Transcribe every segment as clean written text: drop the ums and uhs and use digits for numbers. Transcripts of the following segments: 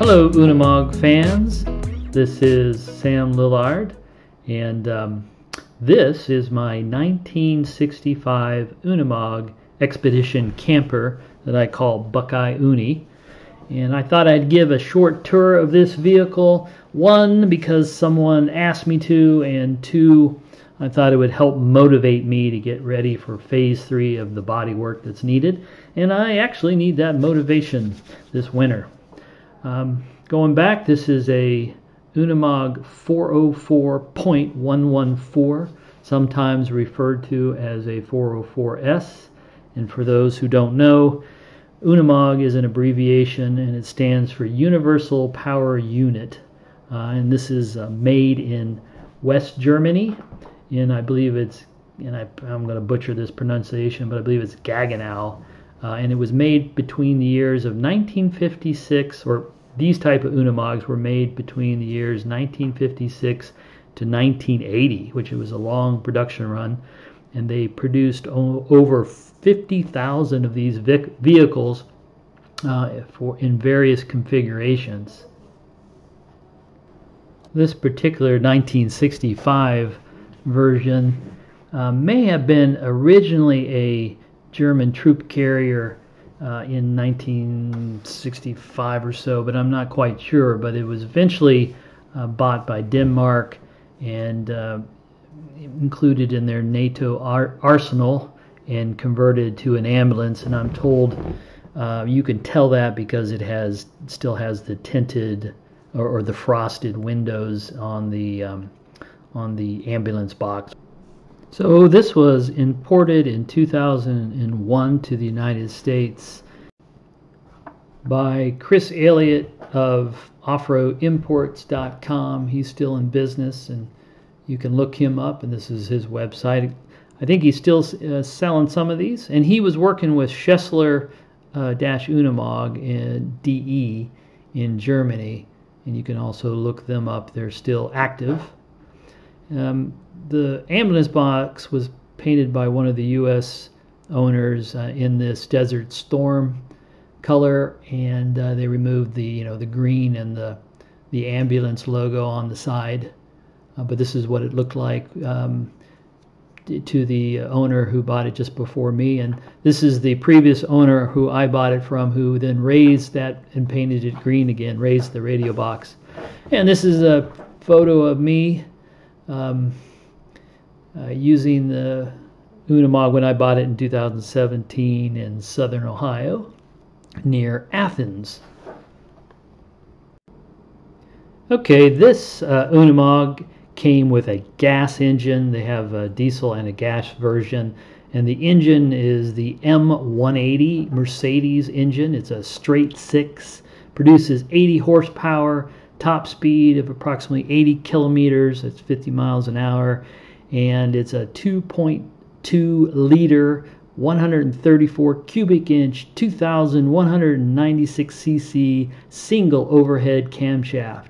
Hello Unimog fans, this is Sam Lillard, and this is my 1965 Unimog Expedition Camper that I call Buckeye Uni. And I thought I'd give a short tour of this vehicle, one, because someone asked me to, and two, I thought it would help motivate me to get ready for phase 3 of the body work that's needed. And I actually need that motivation this winter. Going back, this is a Unimog 404.114, sometimes referred to as a 404S. And for those who don't know, Unimog is an abbreviation, and it stands for Universal Power Unit. And this is made in West Germany, and I believe it's, and I'm going to butcher this pronunciation, but I believe it's Gaggenau. And it was made between the years of 1956, or these type of Unimogs were made between the years 1956 to 1980, which it was a long production run, and they produced over 50,000 of these vehicles in various configurations. This particular 1965 version may have been originally a German troop carrier in 1965 or so, but I'm not quite sure. But it was eventually bought by Denmark and included in their NATO arsenal and converted to an ambulance. And I'm told you can tell that because it still has the tinted or the frosted windows on the ambulance box. So this was imported in 2001 to the United States by Chris Elliott of offroadimports.com. He's still in business, and you can look him up, and this is his website. I think he's still selling some of these, and he was working with Schessler-Unimog in DE in Germany, and you can also look them up. They're still active. The ambulance box was painted by one of the U.S. owners in this Desert Storm color, and they removed the green and the ambulance logo on the side. But this is what it looked like to the owner who bought it just before me, and this is the previous owner who I bought it from, who then raised that and painted it green again, raised the radio box. And this is a photo of me using the Unimog when I bought it in 2017 in southern Ohio near Athens. Okay, this Unimog came with a gas engine. They have a diesel and a gas version, and the engine is the M180 Mercedes engine. It's a straight 6, produces 80 horsepower, top speed of approximately 80 kilometers, that's 50 miles an hour, and it's a 2.2 liter 134 cubic inch 2,196 cc single overhead camshaft.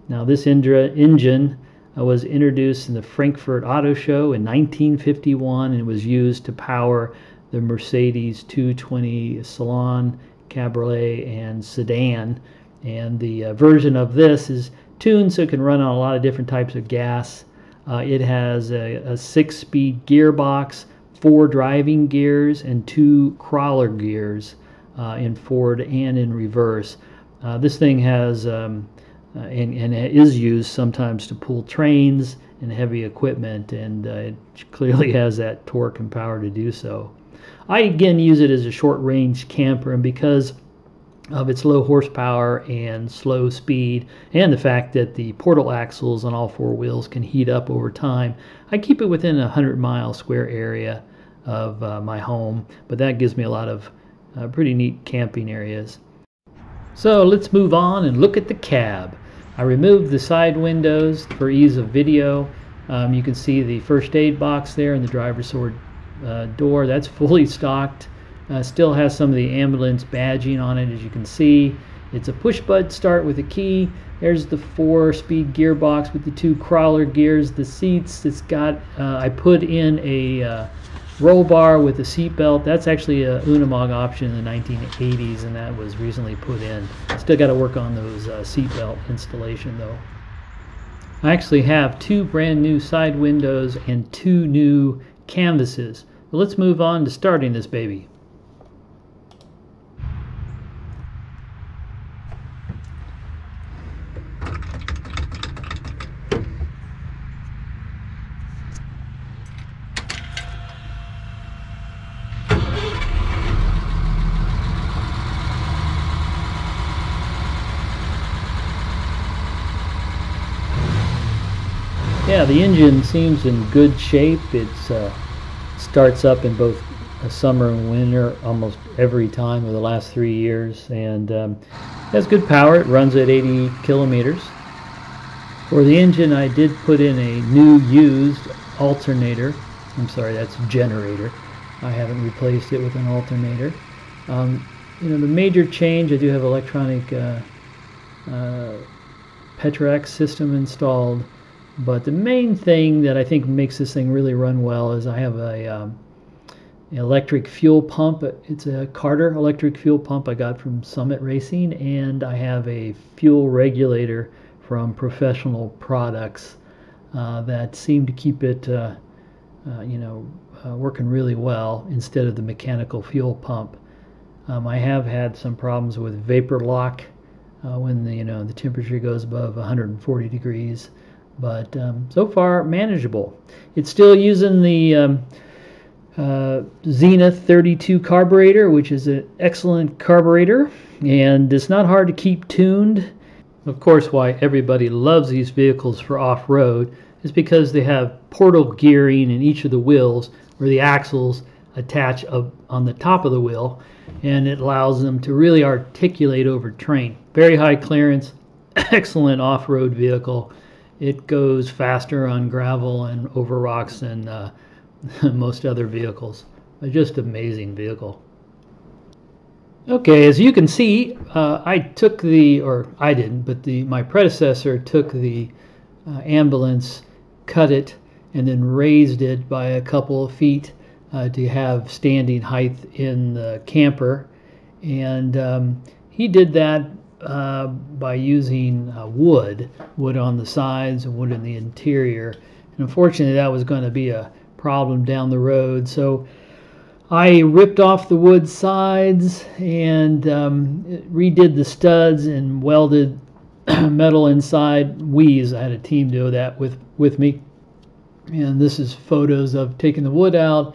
Now this engine was introduced in the Frankfurt Auto Show in 1951 and was used to power the Mercedes 220 Salon, Cabriolet, and Sedan. And the version of this is tuned so it can run on a lot of different types of gas. It has a 6-speed gearbox, 4 driving gears, and 2 crawler gears in forward and in reverse. This thing has and is used sometimes to pull trains and heavy equipment, and it clearly has that torque and power to do so. I again use it as a short-range camper, and because of its low horsepower and slow speed, and the fact that the portal axles on all 4 wheels can heat up over time, I keep it within a 100-mile square area of my home, but that gives me a lot of pretty neat camping areas. So let's move on and look at the cab. I removed the side windows for ease of video. You can see the first aid box there and the driver's door. That's fully stocked. Still has some of the ambulance badging on it, as you can see. It's a push-button start with a key. There's the 4-speed gearbox with the 2 crawler gears. The seats, it's got, I put in a roll bar with a seat belt. That's actually a Unimog option in the 1980s, and that was recently put in. Still got to work on those seat belt installation though. I actually have 2 brand new side windows and 2 new canvases. But let's move on to starting this baby. Yeah, the engine seems in good shape. It starts up in both summer and winter almost every time over the last 3 years, and has good power. It runs at 80 kilometers. For the engine, I did put in a new used alternator. I'm sorry, that's generator. I haven't replaced it with an alternator. You know, the major change, I do have electronic Petrax system installed. But the main thing that I think makes this thing really run well is I have a electric fuel pump. It's a Carter electric fuel pump I got from Summit Racing, and I have a fuel regulator from Professional Products that seem to keep it working really well instead of the mechanical fuel pump. I have had some problems with vapor lock when the temperature goes above 140 degrees. But so far manageable. It's still using the Zenith 32 carburetor, which is an excellent carburetor, and it's not hard to keep tuned. Of course, why everybody loves these vehicles for off-road is because they have portal gearing in each of the wheels where the axles attach up on the top of the wheel, and it allows them to really articulate over terrain. Very high clearance, excellent off-road vehicle. It goes faster on gravel and over rocks than most other vehicles. Just amazing vehicle. Okay, as you can see, I took I didn't, but my predecessor took the ambulance, cut it, and then raised it by a couple of feet to have standing height in the camper. And he did that by using wood on the sides and wood in the interior. And unfortunately, that was going to be a problem down the road. So I ripped off the wood sides and redid the studs and welded metal inside. I had a team do that with me. And this is photos of taking the wood out,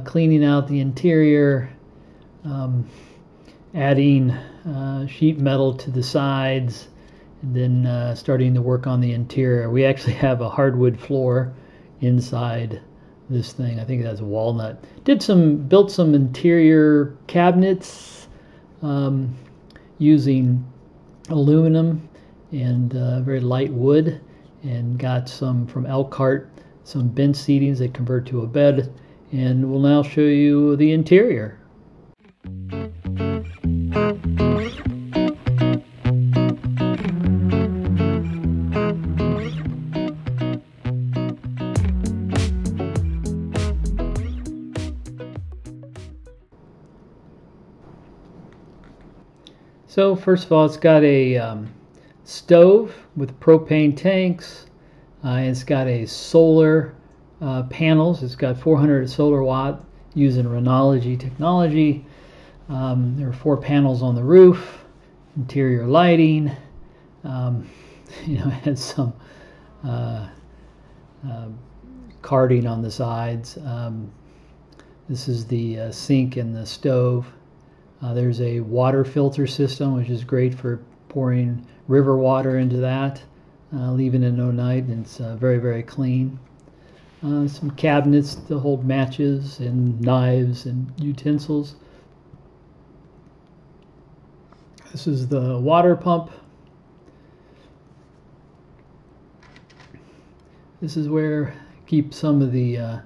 cleaning out the interior, adding sheet metal to the sides, and then starting to work on the interior. We actually have a hardwood floor inside this thing. I think that's walnut. Built some interior cabinets using aluminum and very light wood, and got some from Elkhart, some bench seatings that convert to a bed, and we'll now show you the interior. So first of all, it's got a stove with propane tanks. It's got a solar panels. It's got 400 solar watt using Renology technology. There are 4 panels on the roof. Interior lighting. It has some carding on the sides. This is the sink and the stove. There's a water filter system, which is great for pouring river water into that, leaving it overnight, and it's very, very clean. Some cabinets to hold matches and knives and utensils. This is the water pump. This is where I keep some of the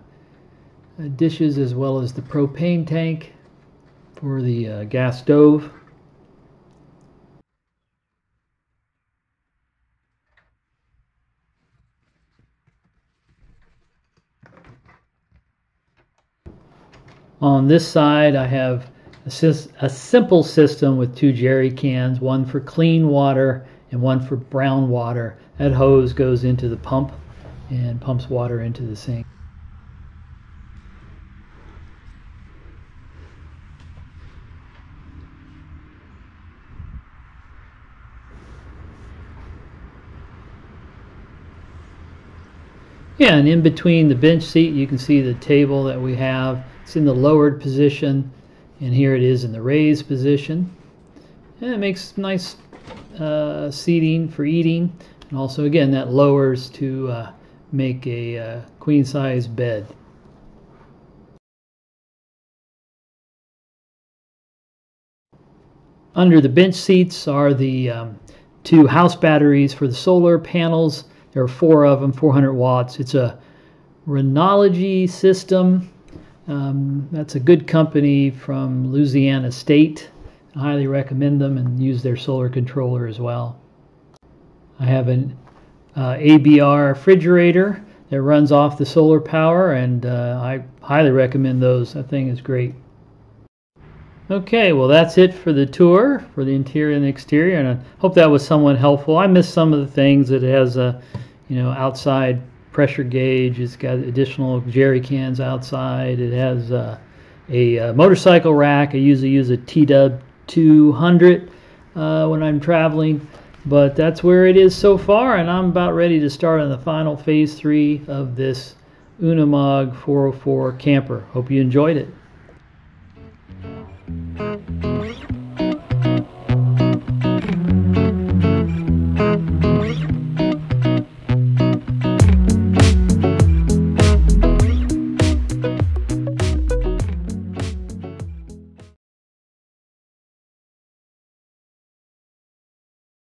dishes, as well as the propane tank for the gas stove. On this side I have a simple system with two jerry cans, one for clean water and one for brown water. That hose goes into the pump and pumps water into the sink. Yeah, and in between the bench seat you can see the table that we have. It's in the lowered position, and here it is in the raised position. And it makes nice seating for eating, and also again that lowers to make a queen size bed. Under the bench seats are the two house batteries for the solar panels. There are 4 of them, 400 watts. It's a Renology system. That's a good company from Louisiana State. I highly recommend them, and use their solar controller as well. I have an ABR refrigerator that runs off the solar power, and I highly recommend those. That thing is great. Okay, well that's it for the tour for the interior and the exterior, and I hope that was somewhat helpful. I missed some of the things. It has a outside pressure gauge. It's got additional jerry cans outside. It has a motorcycle rack. I usually use a TW 200 when I'm traveling, but that's where it is so far, and I'm about ready to start on the final phase 3 of this Unimog 404 camper. Hope you enjoyed it.